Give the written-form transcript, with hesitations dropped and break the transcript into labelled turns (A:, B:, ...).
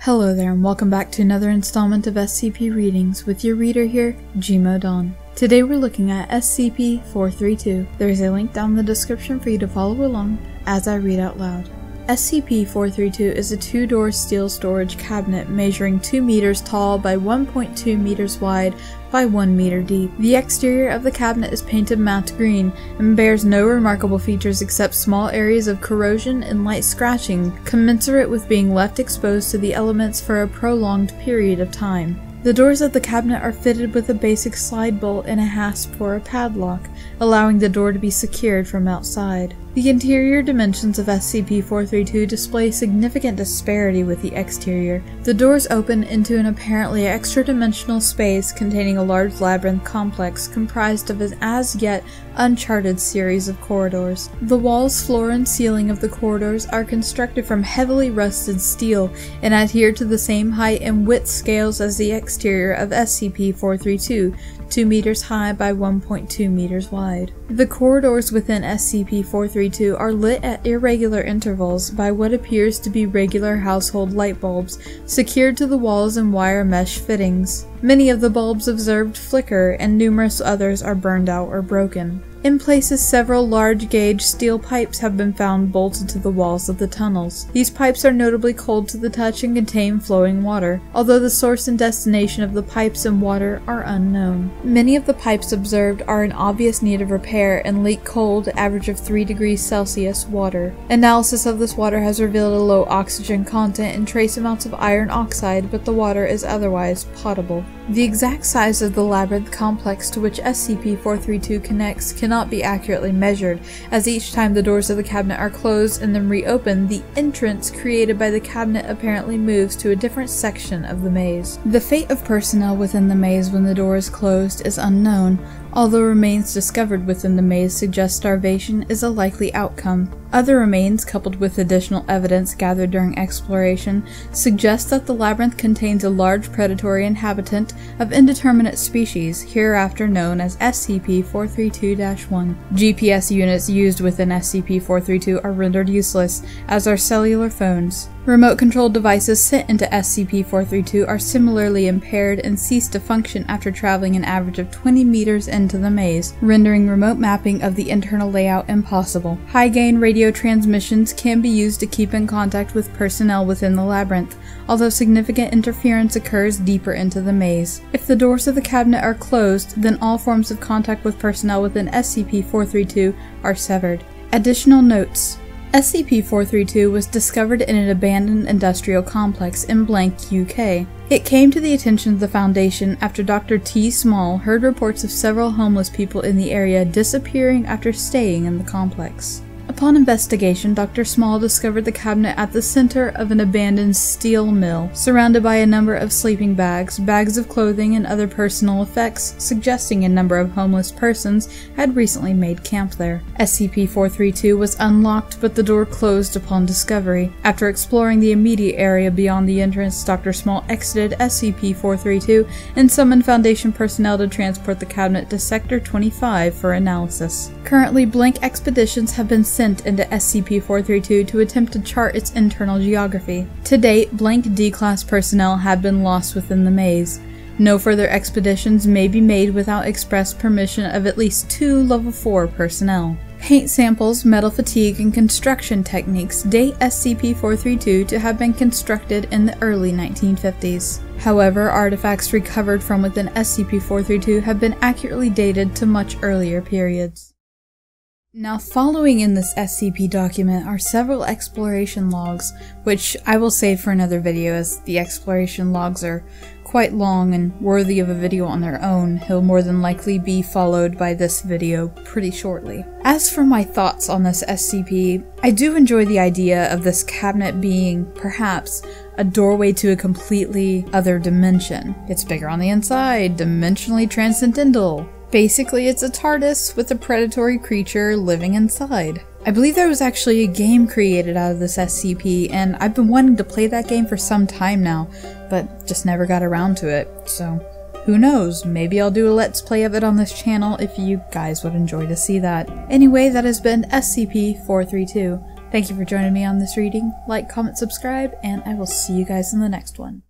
A: Hello there and welcome back to another installment of SCP Readings with your reader here, Gmo Dawn. Today we're looking at SCP-432. There is a link down in the description for you to follow along as I read out loud. SCP-432 is a two-door steel storage cabinet measuring 2 meters tall by 1.2 meters wide by 1 meter deep. The exterior of the cabinet is painted matte green and bears no remarkable features except small areas of corrosion and light scratching, commensurate with being left exposed to the elements for a prolonged period of time. The doors of the cabinet are fitted with a basic slide bolt and a hasp for a padlock, allowing the door to be secured from outside. The interior dimensions of SCP-432 display significant disparity with the exterior. The doors open into an apparently extra-dimensional space containing a large labyrinth complex comprised of an as-yet uncharted series of corridors. The walls, floor, and ceiling of the corridors are constructed from heavily rusted steel and adhere to the same height and width scales as the exterior of SCP-432, 2 meters high by 1.2 meters wide. The corridors within SCP-432 are lit at irregular intervals by what appears to be regular household light bulbs, secured to the walls in wire mesh fittings. Many of the bulbs observed flicker, and numerous others are burned out or broken. In places, several large-gauge steel pipes have been found bolted to the walls of the tunnels. These pipes are notably cold to the touch and contain flowing water, although the source and destination of the pipes and water are unknown. Many of the pipes observed are in obvious need of repair and leak cold, average of 3 degrees Celsius, water. Analysis of this water has revealed a low oxygen content and trace amounts of iron oxide, but the water is otherwise potable. The exact size of the labyrinth complex to which SCP-432 connects cannot be accurately measured, as each time the doors of the cabinet are closed and then reopened, the entrance created by the cabinet apparently moves to a different section of the maze. The fate of personnel within the maze when the door is closed is unknown, although remains discovered within the maze suggest starvation is a likely outcome. Other remains, coupled with additional evidence gathered during exploration, suggest that the labyrinth contains a large predatory inhabitant of indeterminate species, hereafter known as SCP-432-1. GPS units used within SCP-432 are rendered useless, as are cellular phones. Remote-controlled devices sent into SCP-432 are similarly impaired and cease to function after traveling an average of 20 meters into the maze, rendering remote mapping of the internal layout impossible. High-gain radio transmissions can be used to keep in contact with personnel within the labyrinth, although significant interference occurs deeper into the maze. If the doors of the cabinet are closed, then all forms of contact with personnel within SCP-432 are severed. Additional notes: SCP-432 was discovered in an abandoned industrial complex in Blank, UK. It came to the attention of the Foundation after Dr. T. Small heard reports of several homeless people in the area disappearing after staying in the complex. Upon investigation, Dr. Small discovered the cabinet at the center of an abandoned steel mill, surrounded by a number of sleeping bags, bags of clothing, and other personal effects, suggesting a number of homeless persons had recently made camp there. SCP-432 was unlocked, but the door closed upon discovery. After exploring the immediate area beyond the entrance, Dr. Small exited SCP-432 and summoned Foundation personnel to transport the cabinet to Sector 25 for analysis. Currently, blank expeditions have been sent into SCP-432 to attempt to chart its internal geography. To date, blank D-Class personnel have been lost within the maze. No further expeditions may be made without express permission of at least 2 Level 4 personnel. Paint samples, metal fatigue, and construction techniques date SCP-432 to have been constructed in the early 1950s. However, artifacts recovered from within SCP-432 have been accurately dated to much earlier periods. Now, following in this SCP document are several exploration logs, which I will save for another video as the exploration logs are quite long and worthy of a video on their own. He'll more than likely be followed by this video pretty shortly. As for my thoughts on this SCP, I do enjoy the idea of this cabinet being, perhaps, a doorway to a completely other dimension. It's bigger on the inside, dimensionally transcendental. Basically, it's a TARDIS with a predatory creature living inside. I believe there was actually a game created out of this SCP, and I've been wanting to play that game for some time now, but just never got around to it, so who knows, maybe I'll do a let's play of it on this channel if you guys would enjoy to see that. Anyway, that has been SCP-432. Thank you for joining me on this reading. Like, comment, subscribe, and I will see you guys in the next one.